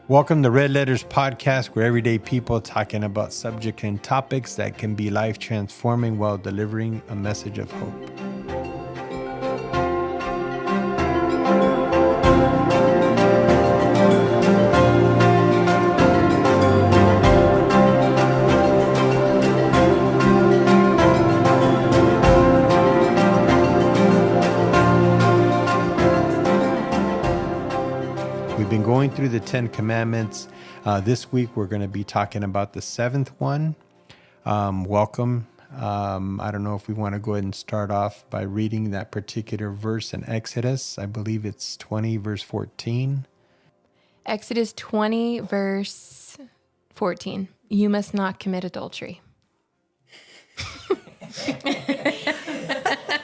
Welcome to Red Letters Podcast, where everyday people talking about subject and topics that can be life transforming while delivering a message of hope. We've been going through the 10 Commandments. This week, we're going to be talking about the seventh one. Welcome. I don't know if we want to go ahead and start off by reading that particular verse in Exodus. I believe it's 20, verse 14. Exodus 20, verse 14. You must not commit adultery.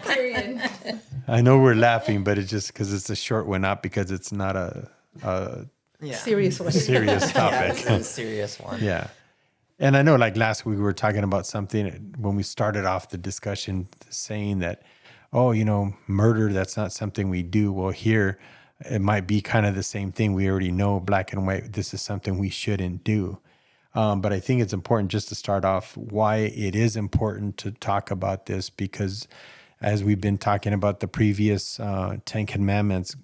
Period. I know we're laughing, but it's just because it's a short one, not because it's not a serious one. serious topic. Yeah, it's a serious one. Yeah. And I know like last week we were talking about something when we started off the discussion saying that, murder, that's not something we do. Well, here it might be kind of the same thing. We already know black and white, this is something we shouldn't do. But I think it's important just to start off why it is important to talk about this, because as we've been talking about the previous 10 Commandments,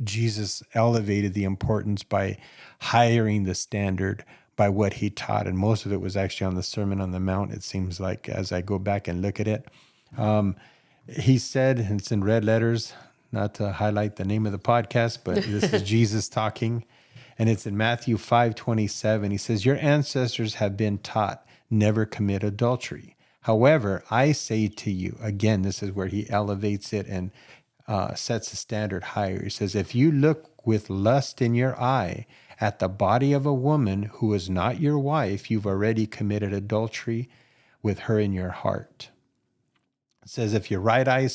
Jesus elevated the importance by highering the standard by what he taught. And most of it was actually on the Sermon on the Mount, it seems like, as I go back and look at it. He said, and it's in red letters, not to highlight the name of the podcast, but this is Jesus talking. And it's in Matthew 5:27. He says, your ancestors have been taught, never commit adultery. However, I say to you, again, this is where he elevates it and sets the standard higher. He says, if you look with lust in your eye at the body of a woman who is not your wife, you've already committed adultery with her in your heart. It says, if your right eye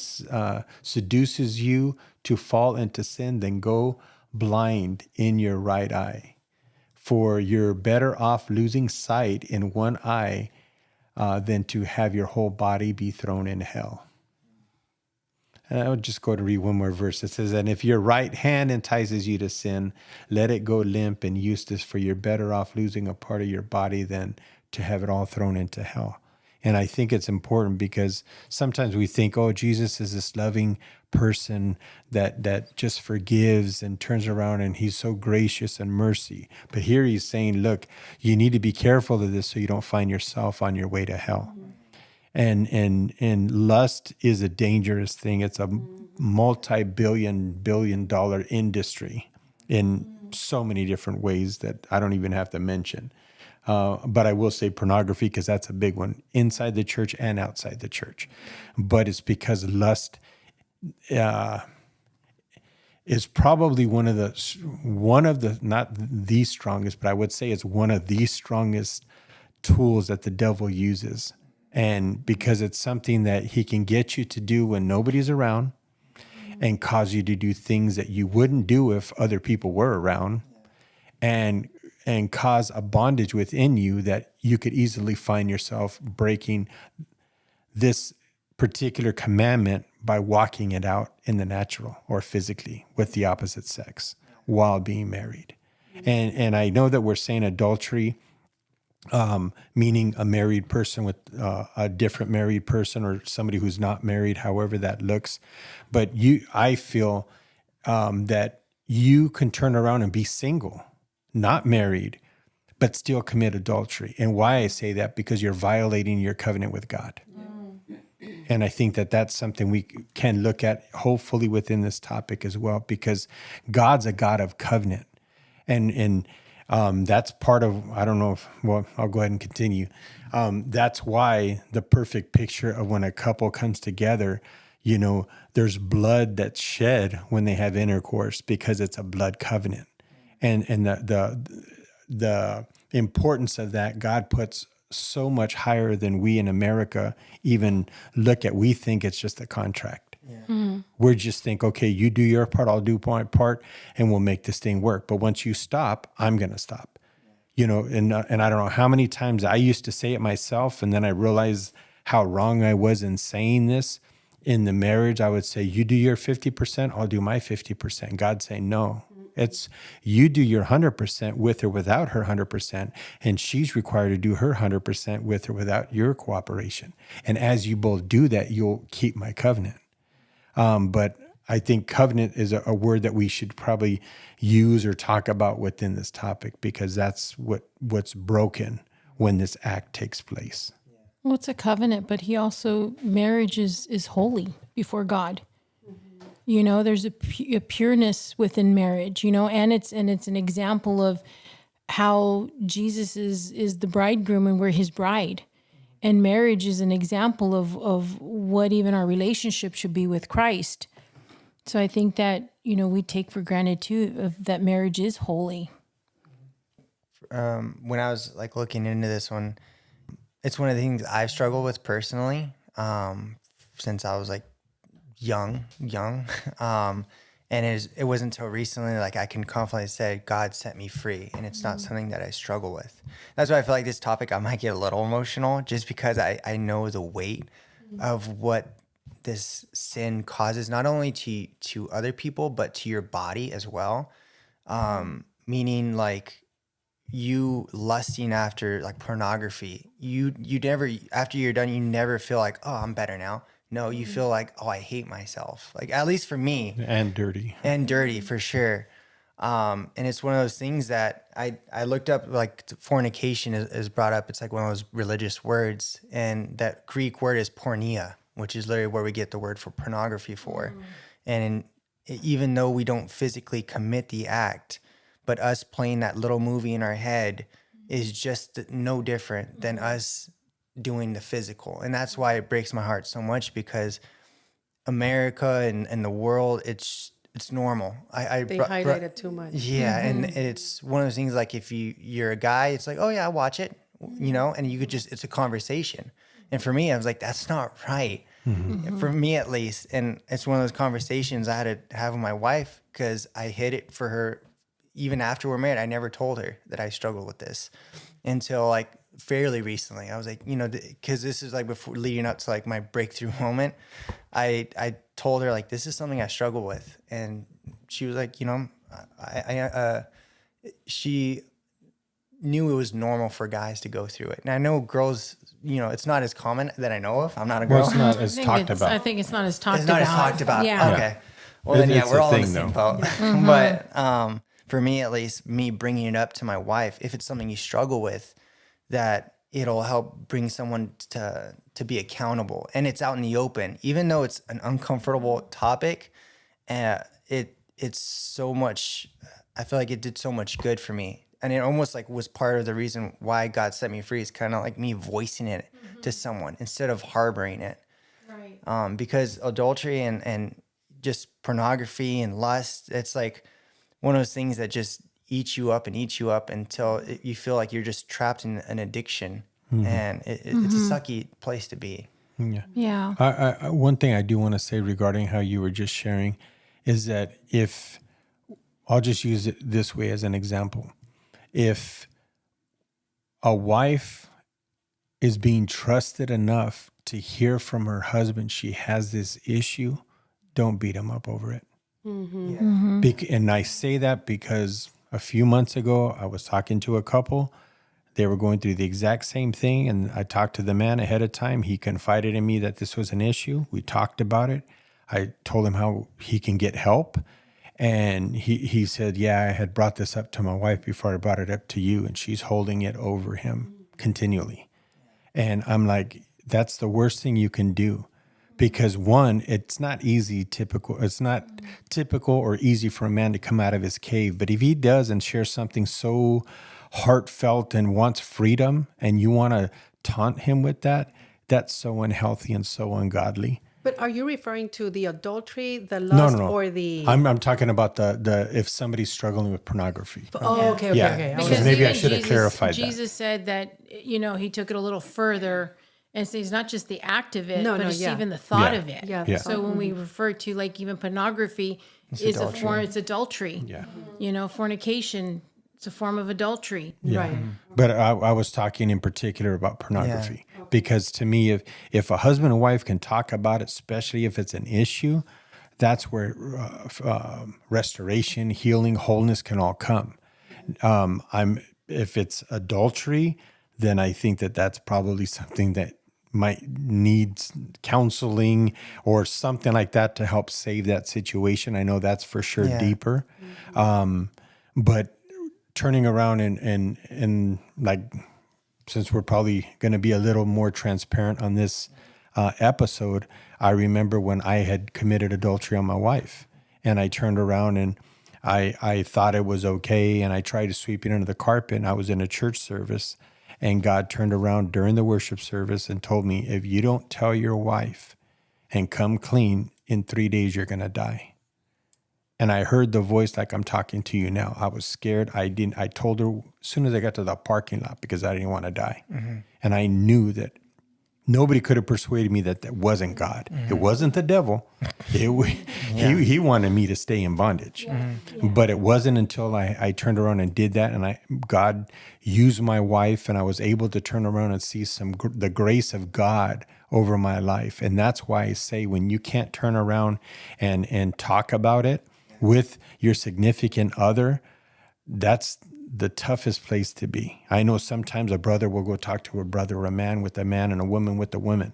seduces you to fall into sin, then go blind in your right eye. For you're better off losing sight in one eye than to have your whole body be thrown in hell. And I would just go to read one more verse. It says, and if your right hand entices you to sin, let it go limp and useless, for you're better off losing a part of your body than to have it all thrown into hell. And I think it's important because sometimes we think, oh, Jesus is this loving person that just forgives and turns around and he's so gracious and mercy. But here he's saying, look, you need to be careful of this so you don't find yourself on your way to hell. And lust is a dangerous thing. It's a multi-billion dollar industry in so many different ways that I don't even have to mention. But I will say pornography, because that's a big one inside the church and outside the church. But it's because lust is probably one of the not the strongest, but I would say it's one of the strongest tools that the devil uses. And because it's something that he can get you to do when nobody's around and cause you to do things that you wouldn't do if other people were around, and cause a bondage within you that you could easily find yourself breaking this particular commandment by walking it out in the natural or physically with the opposite sex while being married. And I know that we're saying adultery, meaning a married person with a different married person or somebody who's not married, however that looks. But I feel that you can turn around and be single, not married, but still commit adultery. And why I say that, because you're violating your covenant with God. And I think that that's something we can look at hopefully within this topic as well, because God's a God of covenant. And that's part of, I don't know if, well, I'll go ahead and continue. That's why the perfect picture of when a couple comes together, there's blood that's shed when they have intercourse, because it's a blood covenant. And the importance of that, God puts so much higher than we in America even look at. We think it's just a contract. Yeah. Mm-hmm. We just think, okay, you do your part, I'll do my part, and we'll make this thing work. But once you stop, I'm going to stop. And I don't know how many times I used to say it myself, and then I realized how wrong I was in saying this. In the marriage, I would say, you do your 50%, I'll do my 50%. God saying, no, It's you do your 100% with or without her 100%, and she's required to do her 100% with or without your cooperation. And as you both do that, you'll keep my covenant. But I think covenant is a word that we should probably use or talk about within this topic, because that's what's broken when this act takes place. Well, it's a covenant, but marriage is holy before God. There's a pureness within marriage, and it's an example of how Jesus is the bridegroom and we're his bride. And marriage is an example of what even our relationship should be with Christ. So I think that, we take for granted too that marriage is holy. When I was like looking into this one, it's one of the things I've struggled with personally, since I was like young. And it wasn't until recently, like I can confidently say God set me free, and it's not something that I struggle with. That's why I feel like this topic, I might get a little emotional, just because I know the weight of what this sin causes, not only to other people, but to your body as well. Meaning like you lusting after like pornography, you never, after you're done, you never feel like, oh, I'm better now. No, you feel like, oh, I hate myself. Like, at least for me. And dirty. And dirty, for sure. And it's one of those things that I looked up, like fornication is brought up. It's like one of those religious words. And that Greek word is porneia, which is literally where we get the word for pornography for. And even though we don't physically commit the act, but us playing that little movie in our head is just no different than us doing the physical. And that's why it breaks my heart so much, because America and the world, it's normal. They highlight it too much. Yeah. And it's one of those things, like if you're a guy, it's like, oh yeah, I watch it, and you could just, it's a conversation. And for me, I was like, that's not right. For me at least. And it's one of those conversations I had to have with my wife, because I hid it for her. Even after we're married, I never told her that I struggled with this until like fairly recently. I was like, because this is like before, leading up to like my breakthrough moment. I told her like, this is something I struggle with. And she was like, she knew it was normal for guys to go through it. And I know girls, it's not as common that I know of. I'm not a girl. Well, it's not as talked about. I think it's not as talked It's about. not as talked about. Yeah. Okay. Well, then, It's we're a all in the thing, same though. boat. But for me, at least, me bringing it up to my wife, if it's something you struggle with, that it'll help bring someone to be accountable. And it's out in the open. Even though it's an uncomfortable topic, it's so much, I feel like it did so much good for me. And it almost like was part of the reason why God set me free. It's kind of like me voicing it to someone instead of harboring it. Right. Because adultery and just pornography and lust, it's like one of those things that just eats you up until you feel like you're just trapped in an addiction. And it's a sucky place to be. Yeah. I one thing I do want to say regarding how you were just sharing is that if, I'll just use it this way as an example. If a wife is being trusted enough to hear from her husband she has this issue, don't beat him up over it. And I say that because a few months ago, I was talking to a couple. They were going through the exact same thing, and I talked to the man ahead of time. He confided in me that this was an issue. We talked about it. I told him how he can get help. And he said, yeah, I had brought this up to my wife before I brought it up to you, and she's holding it over him continually. And I'm like, that's the worst thing you can do. Because one, it's not typical or easy for a man to come out of his cave. But if he does and shares something so heartfelt and wants freedom, and you want to taunt him with that, that's so unhealthy and so ungodly. But are you referring to the adultery, the lust, No. or the... I'm talking about the if somebody's struggling with pornography. Oh, okay. Yeah. Okay. Because maybe I should have Jesus, clarified that. Jesus said that, he took it a little further and says not just the act of it, but it's even the thought of it. Yeah. So when we refer to like even pornography, it's adultery. Yeah. Fornication, it's a form of adultery. Yeah. Right. But I was talking in particular about pornography because to me, if a husband and wife can talk about it, especially if it's an issue, that's where restoration, healing, wholeness can all come. If it's adultery, then I think that that's probably something that might need counseling or something like that to help save that situation. I know that's for sure deeper. But turning around and like, since we're probably going to be a little more transparent on this episode, I remember when I had committed adultery on my wife, and I turned around and I thought it was okay, and I tried to sweep it under the carpet. And I was in a church service, and God turned around during the worship service and told me, if you don't tell your wife and come clean, in 3 days you're going to die. And I heard the voice like I'm talking to you now. I was scared. I told her as soon as I got to the parking lot, because I didn't want to die. Mm-hmm. And I knew that nobody could have persuaded me that that wasn't God. Mm-hmm. It wasn't the devil. He wanted me to stay in bondage. Mm-hmm. But it wasn't until I turned around and did that, and God used my wife, and I was able to turn around and see the grace of God over my life. And that's why I say, when you can't turn around and talk about it with your significant other, that's the toughest place to be. I know sometimes a brother will go talk to a brother, or a man with a man, and a woman with a woman.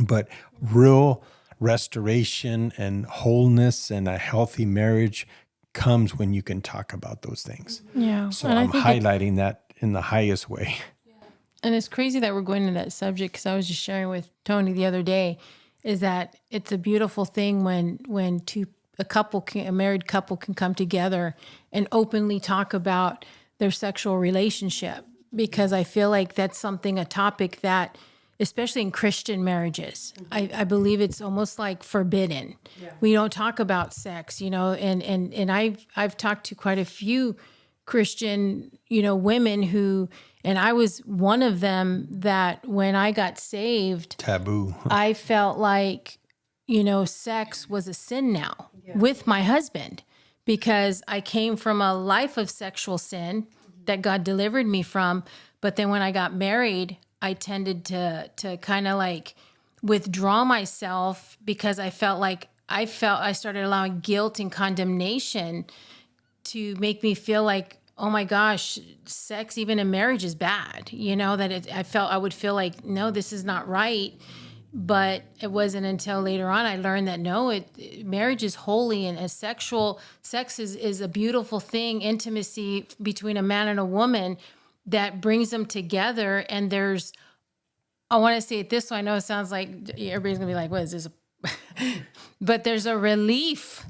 But real restoration and wholeness and a healthy marriage comes when you can talk about those things. Yeah. So I'm highlighting that in the highest way. And it's crazy that we're going into that subject, because I was just sharing with Tony the other day, is that it's a beautiful thing when a married couple can come together and openly talk about their sexual relationship, because I feel like that's a topic that, especially in Christian marriages, I believe it's almost like forbidden. Yeah. We don't talk about sex, and I've talked to quite a few Christian, women who, and I was one of them, that when I got saved, taboo. I felt like, sex was a sin now with my husband, because I came from a life of sexual sin that God delivered me from. But then when I got married, I tended to kind of like withdraw myself, because I started allowing guilt and condemnation to make me feel like, oh my gosh, sex even in marriage is bad. I would feel like, no, this is not right. But it wasn't until later on I learned that marriage is holy, and sex is a beautiful thing, intimacy between a man and a woman that brings them together. And I want to say it this way. I know it sounds like everybody's gonna be like, what is this? But there's a relief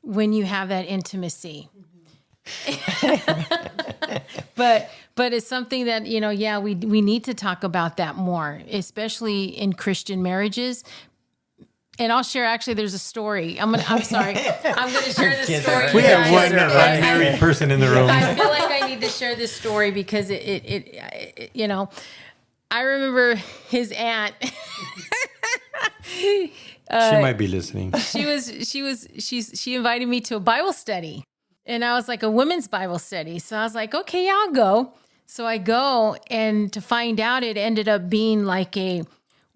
when you have that intimacy. But it's something that, we need to talk about that more, especially in Christian marriages. And I'll share, actually, there's a story. I'm sorry. I'm going to share this story. We have one married person in the room. I feel like I need to share this story because it I remember his aunt. She might be listening. She invited me to a Bible study. And I was like, a women's Bible study. So I was like, okay, yeah, I'll go. So I go, and to find out, it ended up being like a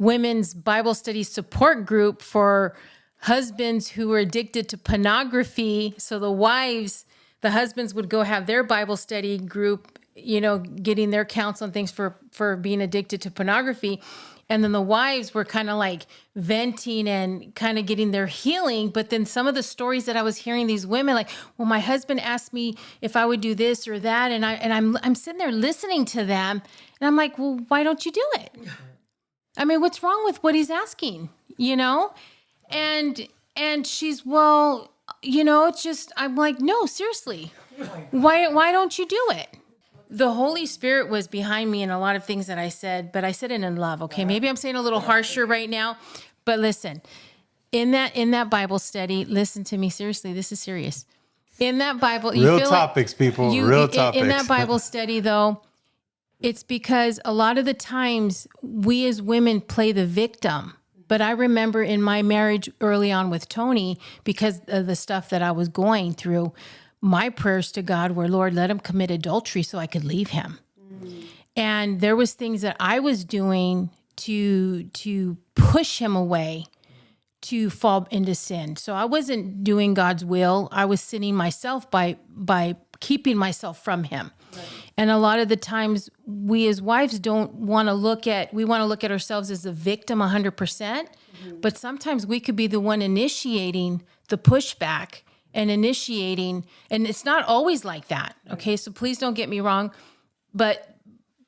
women's Bible study support group for husbands who were addicted to pornography. So the husbands would go have their Bible study group, getting their counsel and things for being addicted to pornography. And then the wives were kind of like venting and kind of getting their healing. But then some of the stories that I was hearing, these women like, well, my husband asked me if I would do this or that. And I'm sitting there listening to them. And I'm like, well, why don't you do it? I mean, what's wrong with what he's asking, And she's, well, it's just, I'm like, no, seriously, why don't you do it? The Holy Spirit was behind me in a lot of things that I said, but I said it in love. Okay. Maybe I'm saying a little harsher right now, but listen, in that Bible study, listen to me seriously. This is serious. In that Bible, real topics, people, real topics. In that Bible study though, it's because a lot of the times we as women play the victim. But I remember in my marriage early on with Tony, because of the stuff that I was going through, my prayers to God were, Lord, let him commit adultery so I could leave him. And there was things that I was doing to push him away, to fall into sin. So I wasn't doing God's will. I was sinning myself by keeping myself from him. Right. And a lot of the times we as wives don't want to look at, we want to look at ourselves as the victim 100%, but sometimes we could be the one initiating the pushback and initiating, and it's not always like that. Okay. So please don't get me wrong, but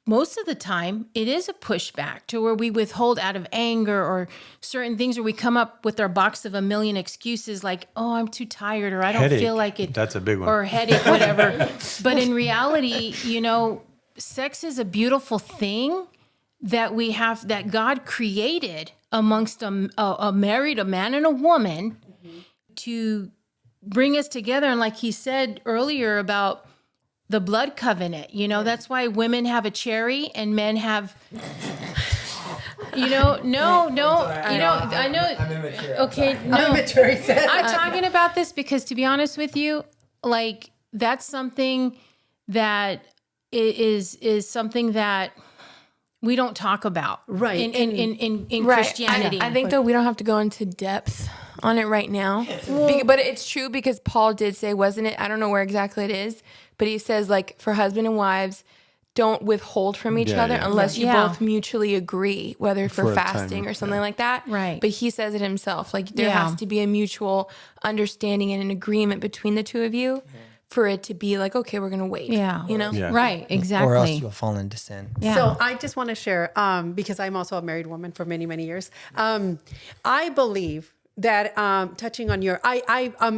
most of the time it is a pushback to where we withhold out of anger or certain things, or we come up with our box of a million excuses like, oh, I'm too tired, or I don't feel like it. That's a big one. Or headache, whatever. But in reality, sex is a beautiful thing that we have, that God created amongst a man and a woman to bring us together. And like he said earlier about the blood covenant, that's why women have a cherry and men have, I know. I'm immature. Okay, no. I'm talking about this because, to be honest with you, like, that's something that is something that we don't talk about, right? In right. Christianity. I think though we don't have to go into depth on it right now, but it's true because Paul did say, wasn't it? I don't know where exactly it is, but he says, like, for husband and wives, don't withhold from each other unless you both mutually agree, whether for fasting or something like that. Right. But he says it himself, like there has to be a mutual understanding and an agreement between the two of you for it to be like, okay, we're going to wait. Yeah. Yeah. Right. Exactly. Or else you'll fall into sin. Yeah. So I just want to share, because I'm also a married woman for many, many years. I believe that touching on your,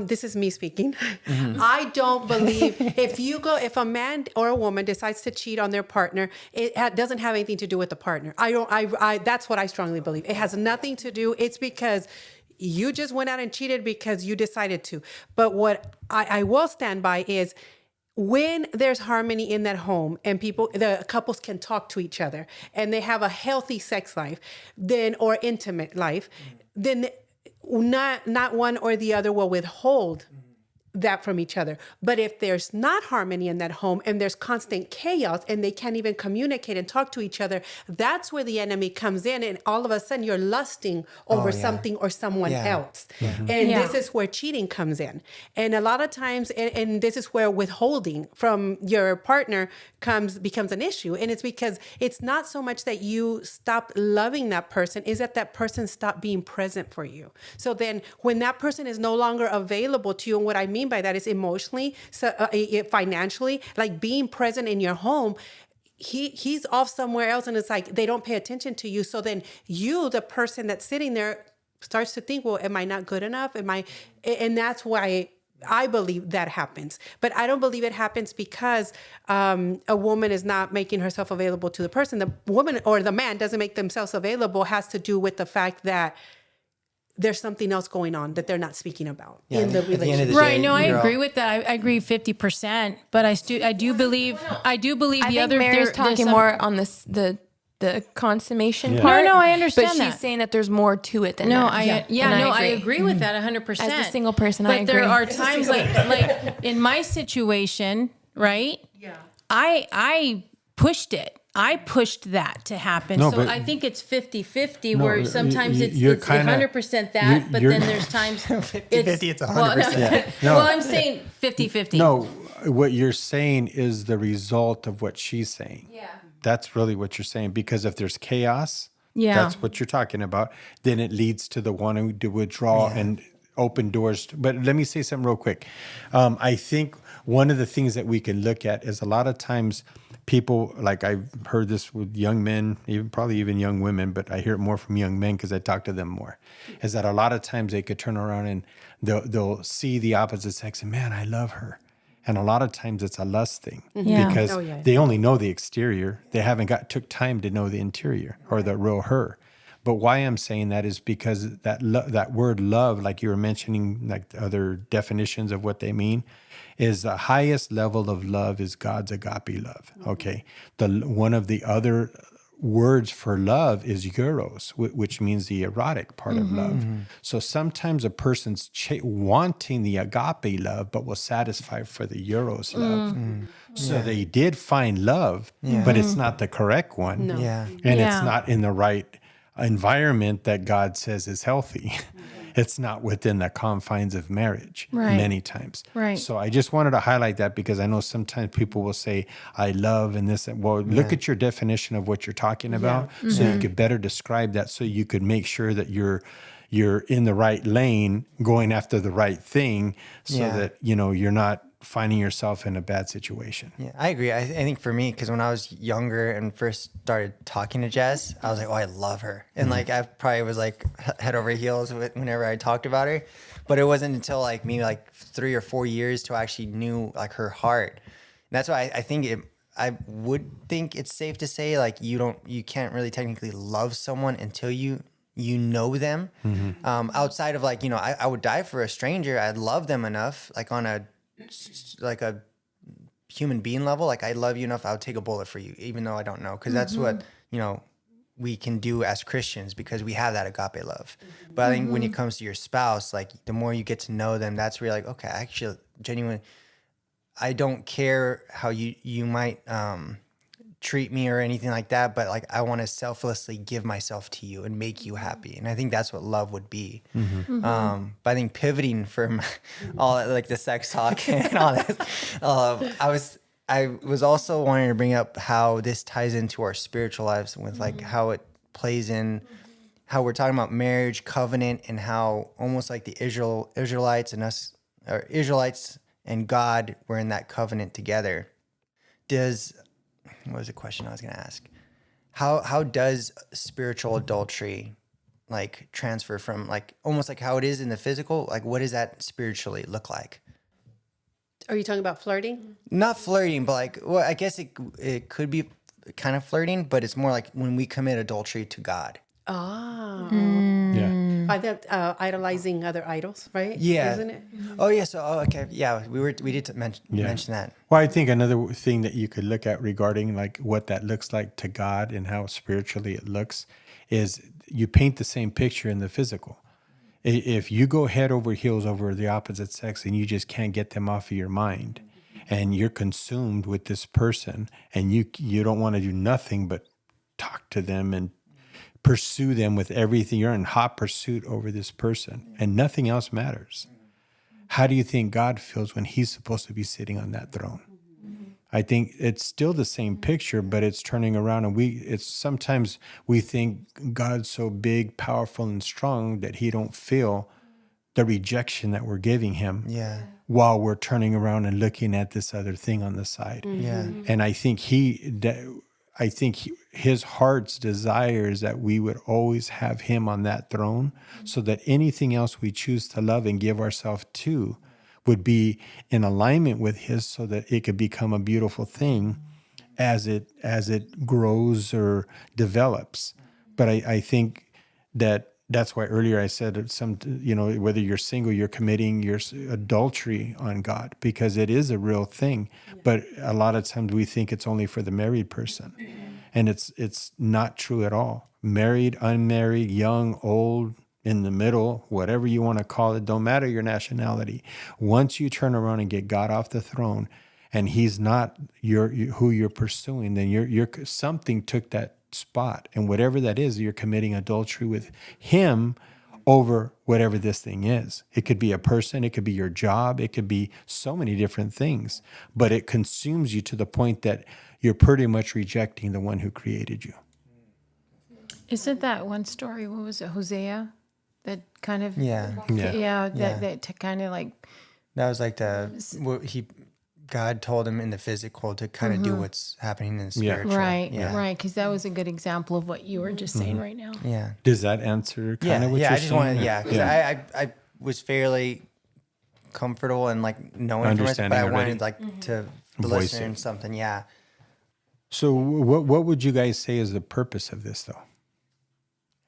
this is me speaking. I don't believe if a man or a woman decides to cheat on their partner, it doesn't have anything to do with the partner. That's what I strongly believe. It has nothing to do. It's because you just went out and cheated because you decided to. But what I will stand by is when there's harmony in that home and the couples can talk to each other and they have a healthy sex life, or intimate life, then not one or the other will withhold that from each other. But if there's not harmony in that home and there's constant chaos and they can't even communicate and talk to each other, that's where the enemy comes in, and all of a sudden you're lusting over something or someone else. And this is where cheating comes in. And a lot of times, and this is where withholding from your partner becomes an issue. And it's because it's not so much that you stop loving that person, is that person stopped being present for you. So then when that person is no longer available to you, and what I mean by that is emotionally, financially, like being present in your home, he's off somewhere else, and it's like they don't pay attention to you. So then you, the person that's sitting there, starts to think, well, am I not good enough? And that's why I believe that happens. But I don't believe it happens because a woman is not making herself available to the person. The woman or the man doesn't make themselves available, has to do with the fact that there's something else going on that they're not speaking about in the relationship. Right. No, I agree with that. I agree 50%, but I do believe the other. Mary's talking more on the consummation part. No, I understand but that. She's saying that there's more to it than no, that. I agree with that 100%. As a single person, I agree. But there are times like in my situation, right? Yeah. I pushed it. I pushed that to happen. No, so but- I think it's 50-50 where sometimes it's you're kinda- 100% that, but you're- then there's times 50-50, it's 100%. Well, I'm saying 50-50. No, what you're saying is the result of what she's saying. Yeah. That's really what you're saying, because if there's chaos, Yeah. that's what you're talking about, then it leads to the wanting to withdraw and open doors. But let me say something real quick. I think one of the things that we can look at is a lot of times people, like I've heard this with young men, probably even young women, but I hear it more from young men because I talk to them more, is that a lot of times they could turn around and they'll see the opposite sex and, man, I love her. And a lot of times it's a lust thing because they only know the exterior. They haven't took time to know the interior or the real her. But why I'm saying that is because that word love, like you were mentioning, like the other definitions of what they mean, is the highest level of love is God's agape love. Okay. One of the other words for love is eros, which means the erotic part of love. So sometimes a person's wanting the agape love, but will satisfy for the eros love. So they did find love, but it's not the correct one. No. Yeah. And it's not in the right environment that God says is healthy. it's not within the confines of marriage Right. many times. Right. So I just wanted to highlight that because I know sometimes people will say, I love and this. Well, look at your definition of what you're talking about so you could better describe that, so you could make sure that you're in the right lane going after the right thing, so that, you're not finding yourself in a bad situation. Yeah, I agree. I think for me, because when I was younger and first started talking to Jess, I was like, oh, I love her. And like, I probably was like head over heels whenever I talked about her. But it wasn't until like maybe like 3 or 4 years till I actually knew like her heart. And that's why I think I would think it's safe to say like you can't really technically love someone until you know them. Outside of like, I would die for a stranger. I'd love them enough, like on a human being level. Like, I love you enough, I would take a bullet for you, even though I don't know. Because that's what, we can do as Christians, because we have that agape love. But I think when it comes to your spouse, like the more you get to know them, that's where you're like, okay, actually, genuinely, I don't care how you might treat me or anything like that, but like I want to selflessly give myself to you and make you happy. And I think that's what love would be. But I think pivoting from all like the sex talk and all this, I was also wanting to bring up how this ties into our spiritual lives with like how it plays in how we're talking about marriage, covenant, and how almost like the Israelites and us, or Israelites and God were in that covenant together. What was the question I was going to ask? How does spiritual adultery like transfer from like almost like how it is in the physical? Like, what does that spiritually look like? Are you talking about flirting? Not flirting, but like, well, I guess it could be kind of flirting, but it's more like when we commit adultery to God. Oh. Yeah. I thought idolizing other idols, right? Yeah. Isn't it? Oh yeah. So okay. Yeah, we did mention that. Well, I think another thing that you could look at regarding like what that looks like to God and how spiritually it looks is you paint the same picture in the physical. If you go head over heels over the opposite sex and you just can't get them off of your mind, and you're consumed with this person, and you don't want to do nothing but talk to them and pursue them with everything, you're in hot pursuit over this person and nothing else matters. How do you think God feels when he's supposed to be sitting on that throne? I think it's still the same picture, but it's turning around, and it's sometimes we think God's so big, powerful, and strong that he don't feel the rejection that we're giving him. Yeah. While we're turning around and looking at this other thing on the side. Yeah. And I think his heart's desire is that we would always have him on that throne, so that anything else we choose to love and give ourselves to would be in alignment with his, so that it could become a beautiful thing as it grows or develops. But I think that's why earlier I said whether you're single, you're committing your adultery on God, because it is a real thing. But a lot of times we think it's only for the married person, and it's not true at all. Married, unmarried, young, old, in the middle, whatever you want to call it, don't matter your nationality. Once you turn around and get God off the throne, and he's not who you're pursuing, then you're something took that spot, and whatever that is, you're committing adultery with him over whatever this thing is. It could be a person, it could be your job, it could be so many different things, but it consumes you to the point that you're pretty much rejecting the one who created you. Isn't that one story? What was it, Hosea? That kind of that kind of like That was like God told him in the physical to kind of do what's happening in the spiritual. right, because that was a good example of what you were just saying right now. Yeah. Does that answer kind of what you're I just saying? wanted, because I was fairly comfortable and like knowing from it, but I wanted like to Voice listen it. something. Yeah. So what would you guys say is the purpose of this, though?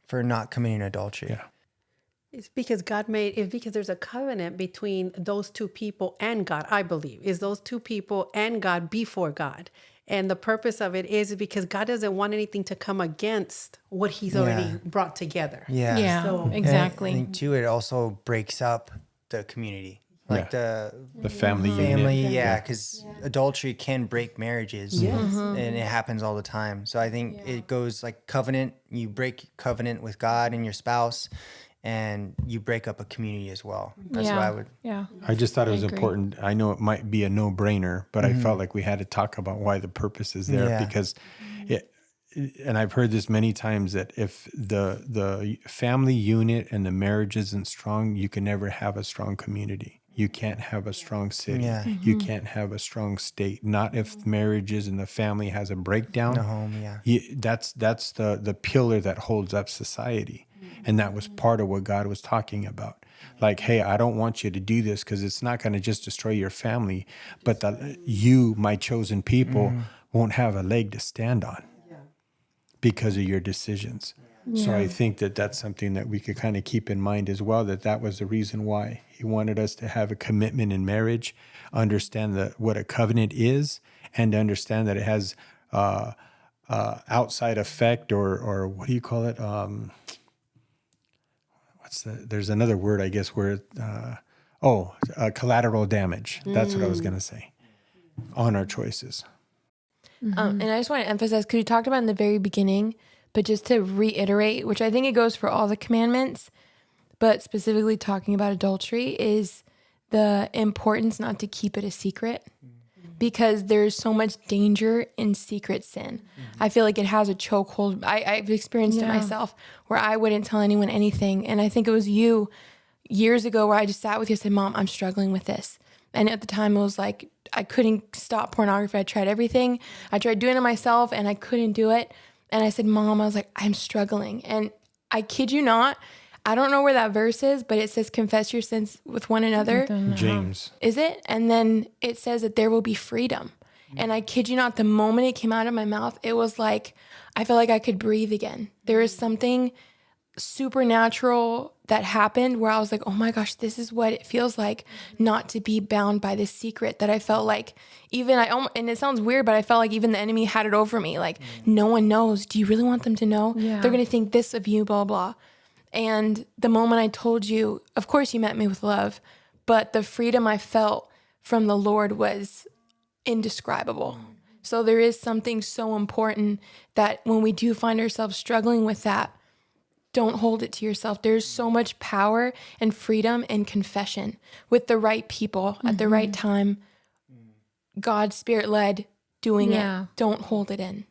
For not committing adultery. Yeah. It's because because there's a covenant between those two people and God, I believe, is those two people and God before God. And the purpose of it is because God doesn't want anything to come against what he's already brought together. Yeah. Yeah, So- exactly. I think too, it also breaks up the community. Like the family family, unit. because adultery can break marriages, and it happens all the time. So I think it goes like covenant. You break covenant with God and your spouse, and you break up a community as well. That's yeah. what I would. Yeah. I just thought it was agree. important. I know it might be a no-brainer, but I felt like we had to talk about why the purpose is there Yeah. because it, and I've heard this many times that if the family unit and the marriage isn't strong, you can never have a strong community. You can't have a strong city. Yeah. You can't have a strong state. Not if marriages and the family has a breakdown. The home, yeah. That's the pillar that holds up society. And that was part of what God was talking about. Like, hey, I don't want you to do this because it's not going to just destroy your family, but that you, my chosen people, won't have a leg to stand on because of your decisions. So I think that that's something that we could kind of keep in mind as well, that was the reason why he wanted us to have a commitment in marriage, understand what a covenant is, and to understand that it has outside effect or what do you call it? There's another word, I guess, where, collateral damage. That's what I was going to say on our choices. And I just want to emphasize, because we talked about in the very beginning, but just to reiterate, which I think it goes for all the commandments, but specifically talking about adultery, is the importance not to keep it a secret, because there's so much danger in secret sin. I feel like it has a chokehold. I've experienced it myself, where I wouldn't tell anyone anything. And I think it was you years ago where I just sat with you and said, Mom, I'm struggling with this. And at the time it was like, I couldn't stop pornography. I tried everything. I tried doing it myself and I couldn't do it. And I said, Mom, I was like, I'm struggling. And I kid you not, I don't know where that verse is, but it says, confess your sins with one another. James. Is it? And then it says that there will be freedom. And I kid you not, the moment it came out of my mouth, it was like, I felt like I could breathe again. There is something supernatural that happened where I was like, oh my gosh, this is what it feels like not to be bound by this secret that I felt like and it sounds weird, but I felt like even the enemy had it over me. Like, no one knows. Do you really want them to know? Yeah. They're going to think this of you, blah, blah. And the moment I told you, of course you met me with love, but the freedom I felt from the Lord was indescribable. So there is something so important that when we do find ourselves struggling with that, don't hold it to yourself. There's so much power and freedom in confession with the right people at the right time. God's Spirit led doing it. Don't hold it in.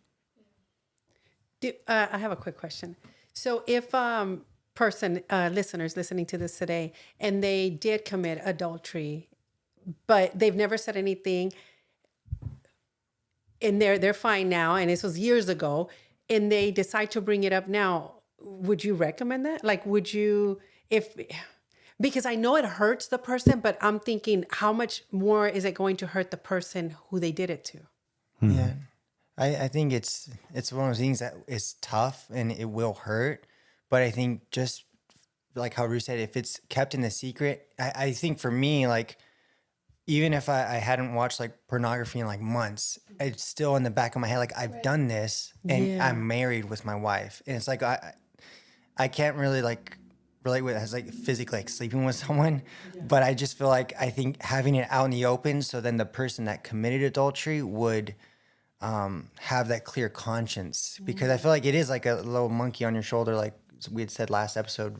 I have a quick question. So if listeners listening to this today, and they did commit adultery, but they've never said anything, and they're fine now, and this was years ago, and they decide to bring it up now, would you recommend that? Like, would you, because I know it hurts the person, but I'm thinking, how much more is it going to hurt the person who they did it to? Yeah. I think it's one of those things that is tough and it will hurt. But I think just like how Ruth said, if it's kept in the secret, I think for me, like, even if I hadn't watched like pornography in like months, it's still in the back of my head, like I've done this and I'm married with my wife. And it's like, I can't really like relate with it as like physically like sleeping with someone, but I just feel like I think having it out in the open, so then the person that committed adultery would have that clear conscience, because I feel like it is like a little monkey on your shoulder, like we had said last episode.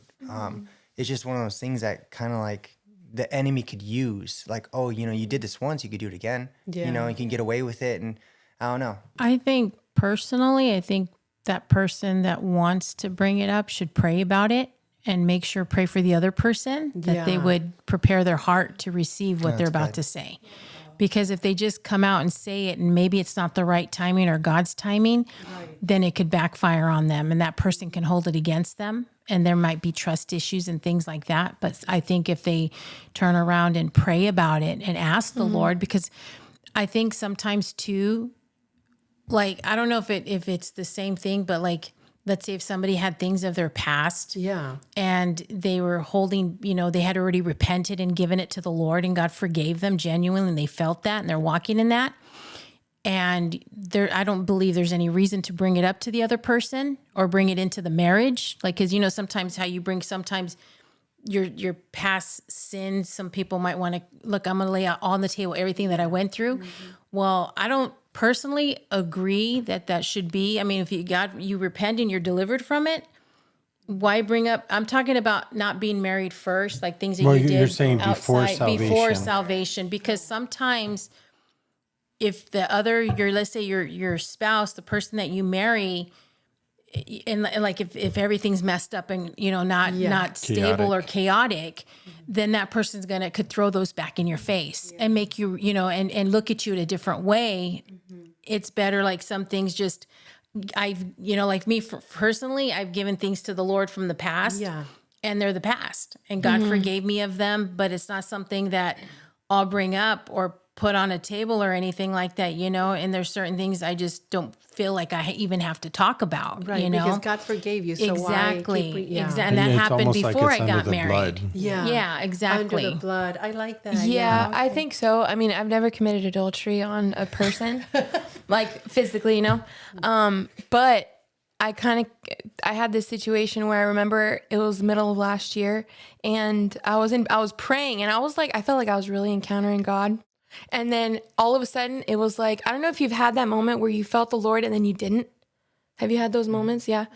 It's just one of those things that kind of like the enemy could use, like, oh, you did this once, you could do it again. You can get away with it. And I don't know. I think that person that wants to bring it up should pray about it and pray for the other person, that they would prepare their heart to receive what they're about to say. Because if they just come out and say it and maybe it's not the right timing or God's timing, then it could backfire on them and that person can hold it against them. And there might be trust issues and things like that. But I think if they turn around and pray about it and ask the Lord, because I think sometimes too, like, I don't know if it's the same thing, but like, let's say if somebody had things of their past and they were holding, they had already repented and given it to the Lord and God forgave them genuinely and they felt that and they're walking in that. And I don't believe there's any reason to bring it up to the other person or bring it into the marriage. Like, cause sometimes how you bring sometimes your past sins, some people might want to look, I'm going to lay out on the table everything that I went through. Well, I don't personally agree that should be. I mean, if you repent and you're delivered from it, why bring up? I'm talking about not being married first, like things that Well, you did you're saying before before salvation. salvation, because sometimes if the other, let's say your spouse, the person that you marry, and like if everything's messed up and not stable or chaotic, then that person's could throw those back in your face and make you and look at you in a different way. It's better, like, some things just I've like me personally, I've given things to the Lord from the past, and they're the past, and God forgave me of them, but it's not something that I'll bring up or put on a table or anything like that, and there's certain things I just don't feel like I even have to talk about, Right, because God forgave you. So exactly. why Exactly. And that it's happened almost like before it's I under got the married. blood. Yeah, exactly. Under the blood. I like that. Yeah, I okay. think so. I mean, I've never committed adultery on a person, like physically, but I had this situation where I remember it was middle of last year, and I was praying, and I felt like I was really encountering God. And then all of a sudden it was like, I don't know if you've had that moment where you felt the Lord and then you didn't. Have you had those moments? Yeah.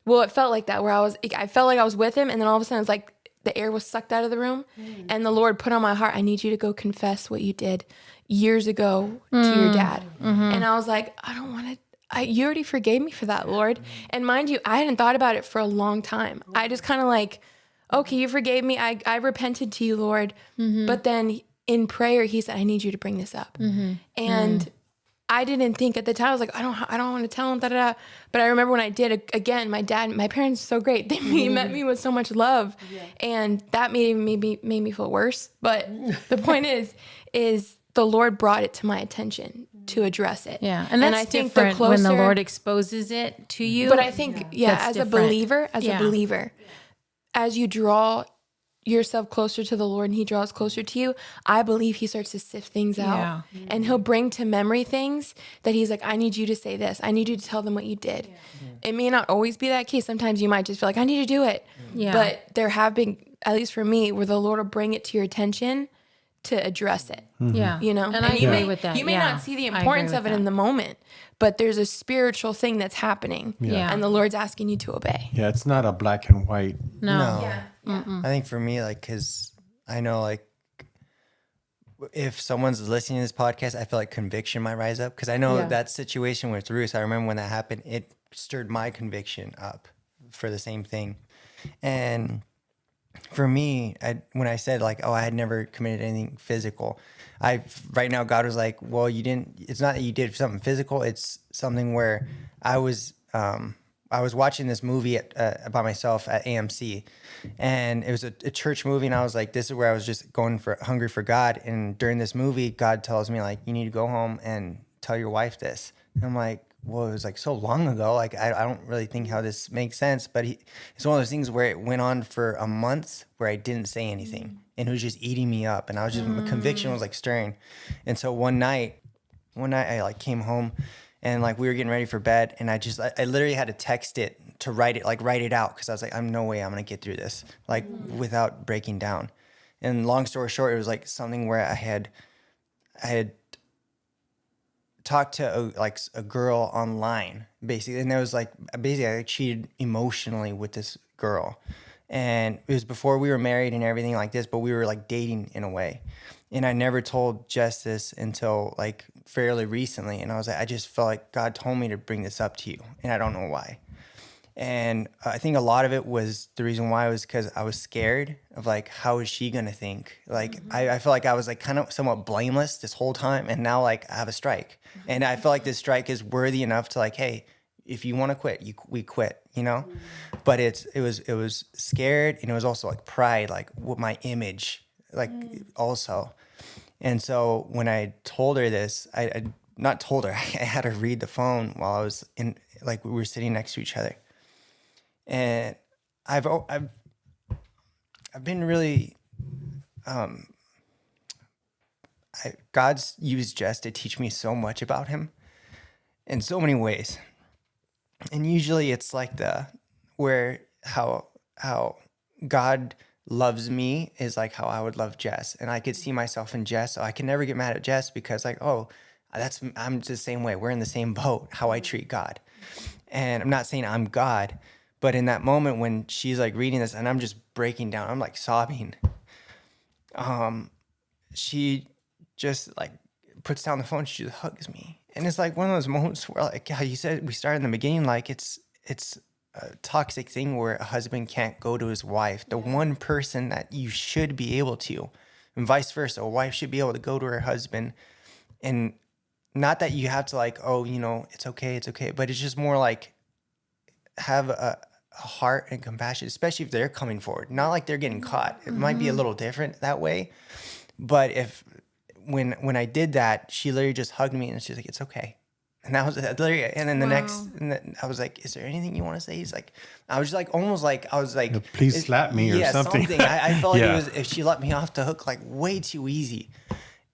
Well, it felt like that, where I felt like I was with him, and then all of a sudden it's like the air was sucked out of the room, and the Lord put on my heart, I need you to go confess what you did years ago to your dad. And I was like, I don't want to, you already forgave me for that, Lord. And mind you, I hadn't thought about it for a long time. I just kind of like, okay, you forgave me. I repented to you, Lord. But then in prayer, he said, I need you to bring this up. And I didn't think at the time, I was like, I don't want to tell him, da, da, da. But I remember when I did, again, my parents are so great. They met me with so much love. And that made me feel worse. But the point is the Lord brought it to my attention to address it. Yeah. And that's I think different when the Lord exposes it to you. But I think, That's as different. a believer, as you draw yourself closer to the Lord and he draws closer to you, I believe he starts to sift things out, and he'll bring to memory things that he's like, I need you to say this. I need you to tell them what you did. It may not always be that case. Sometimes you might just feel like, I need to do it. But there have been, at least for me, where the Lord will bring it to your attention to address it. Yeah. And I you agree with that. You may Yeah. not see the I agree importance with of it that. in the moment, but there's a spiritual thing that's happening. Yeah. And the Lord's asking you to obey. Yeah, it's not a black and white. No. I think for me, like, because I know, like, if someone's listening to this podcast, I feel like conviction might rise up, because I know that situation with Ruth, I remember when that happened, it stirred my conviction up for the same thing. And for me, when I said, like, oh, I had never committed anything physical, right now God was like, well, you didn't. It's not that you did something physical. It's something where I was watching this movie by myself at AMC, and it was a church movie, and I was like, this is where I was just going for hungry for God. And during this movie, God tells me, like, you need to go home and tell your wife this. And I'm like, well, it was like so long ago. Like, I don't really think how this makes sense. But it's one of those things where it went on for a month where I didn't say anything, and it was just eating me up. And I was just, my conviction was like stirring. And so one night I like came home, and like we were getting ready for bed, and I literally had to text it to write it out, because I was like, I'm no way I'm gonna get through this, like, without breaking down. And long story short, it was like something where I had talked to a girl online, basically, and there was like, basically I cheated emotionally with this girl, and it was before we were married and everything like this, but we were like dating in a way. And I never told Jess this until like fairly recently. And I was like, I just felt like God told me to bring this up to you, and I don't know why. And I think a lot of it was, the reason why was because I was scared of, like, how is she going to think? Like, I feel like I was like kind of somewhat blameless this whole time. And now, like, I have a strike, and I feel like this strike is worthy enough to, like, hey, if you want to quit, we quit, But it was scared, and it was also like pride, like what my image, like also. And so when I told her this, I not told her, I had her read the phone while I was in, like, we were sitting next to each other. And I've been really, God's used Jess to teach me so much about him in so many ways. And usually it's like how God loves me is like how I would love Jess. And I could see myself in Jess. So I can never get mad at Jess, because, like, oh, I'm the same way. We're in the same boat, how I treat God. And I'm not saying I'm God, But in that moment when she's like reading this and I'm just breaking down, I'm like sobbing. She just like puts down the phone. She just hugs me. And it's like one of those moments where, like how you said, we started in the beginning, like it's a toxic thing where a husband can't go to his wife, the one person that you should be able to, and vice versa. A wife should be able to go to her husband, and not that you have to like, oh, you know, it's okay, but it's just more like have a heart and compassion, especially if they're coming forward. Not like they're getting caught. It might be a little different that way, but if when I did that, she literally just hugged me and she's like, it's okay. And that was literally, and then the next, and then I was like, is there anything you want to say? He's like, I was just like, almost like, I was like, please slap me or something. I felt like it was, if she let me off the hook, like way too easy.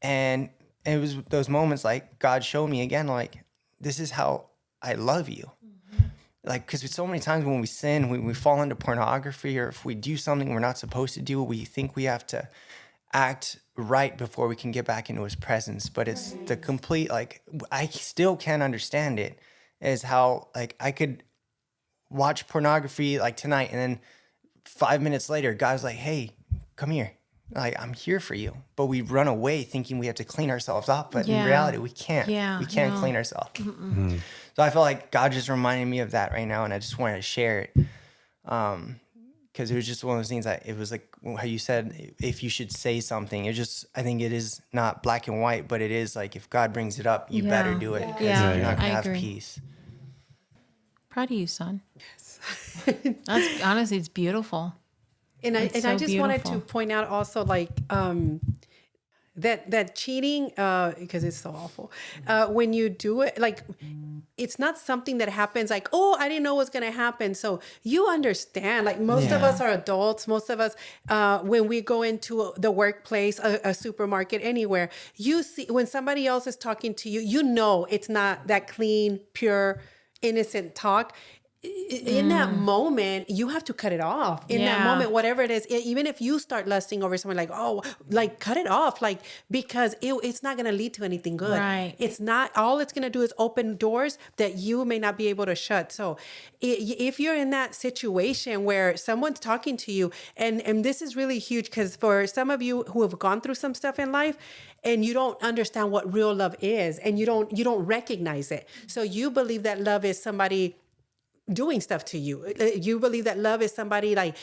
And it was those moments like God showed me again, like, this is how I love you. Like, because so many times when we sin, we fall into pornography, or if we do something we're not supposed to do, we think we have to act right before we can get back into his presence. But it's the complete, like, I still can't understand it, is how, like, I could watch pornography like tonight and then 5 minutes later God's like, hey, come here, like, I'm here for you. But we run away thinking we have to clean ourselves up, but in reality we can't. We can't clean ourselves. So I feel like God just reminded me of that right now, and I just wanted to share it, because it was just one of those things that it was like how you said, if you should say something, it just, I think it is not black and white, but it is like, if God brings it up, you better do it, because you're not gonna have peace. Proud of you, son. That's honestly, it's beautiful. And I just beautiful. wanted to point out also, like, that cheating, because it's so awful, when you do it, like, it's not something that happens like, oh, I didn't know what was going to happen. So you understand, like, most of us are adults. Most of us, when we go into the workplace, a supermarket, anywhere, you see when somebody else is talking to you, you know it's not that clean, pure, innocent talk. In that moment, you have to cut it off. In that moment, whatever it is, even if you start lusting over someone, like, oh, like, cut it off, like, because it's not going to lead to anything good. Right. It's not, all it's going to do is open doors that you may not be able to shut. So if you're in that situation where someone's talking to you, and this is really huge, because for some of you who have gone through some stuff in life, and you don't understand what real love is, and you don't recognize it. So you believe that love is somebody doing stuff to you. You believe that love is somebody like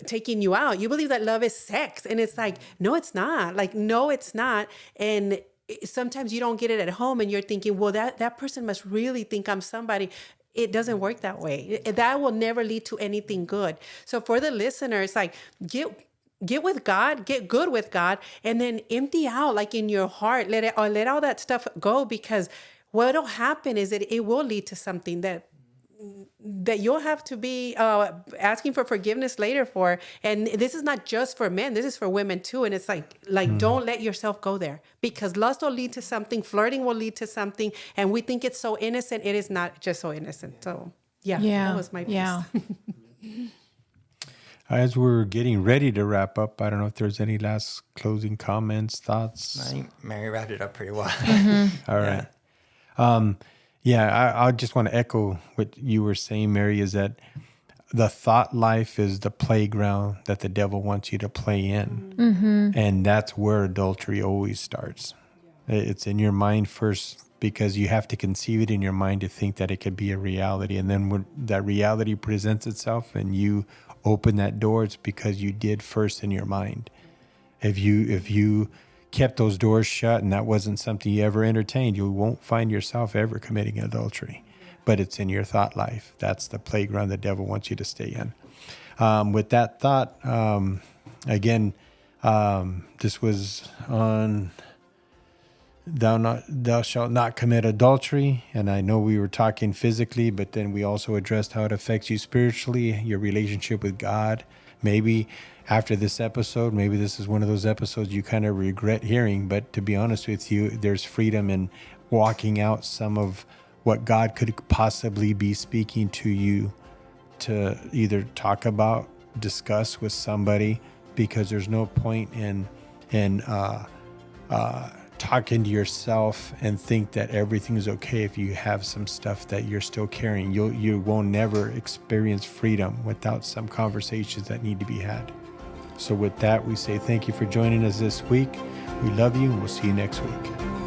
taking you out. You believe that love is sex. And it's like, no, it's not. Like, no, it's not. And sometimes you don't get it at home, and you're thinking, well, that person must really think I'm somebody. It doesn't work that way. That will never lead to anything good. So for the listeners, like, get with God, get good with God, and then empty out, like, in your heart, let all that stuff go, because what'll happen is that it will lead to something that you'll have to be asking for forgiveness later for. And this is not just for men, this is for women too. And it's like don't let yourself go there, because lust will lead to something, flirting will lead to something, and we think it's so innocent. It is not just so innocent. So that was my piece. As we're getting ready to wrap up, I don't know if there's any last closing comments, thoughts. I think Mary wrapped it up pretty well. All right. I just want to echo what you were saying, Mary, is that the thought life is the playground that the devil wants you to play in. Mm-hmm. And that's where adultery always starts. It's in your mind first, because you have to conceive it in your mind to think that it could be a reality. And then when that reality presents itself and you open that door, it's because you did first in your mind. If you kept those doors shut and that wasn't something you ever entertained, you won't find yourself ever committing adultery. But it's in your thought life. That's the playground the devil wants you to stay in. With that thought, again, this was on thou shalt not commit adultery. And I know we were talking physically, but then we also addressed how it affects you spiritually, your relationship with God. Maybe after this episode, maybe this is one of those episodes you kind of regret hearing, but to be honest with you, there's freedom in walking out some of what God could possibly be speaking to you to either talk about, discuss with somebody, because there's no point in talk into yourself and think that everything is okay if you have some stuff that you're still carrying. You will never experience freedom without some conversations that need to be had. So with that, we say thank you for joining us this week. We love you, and we'll see you next week.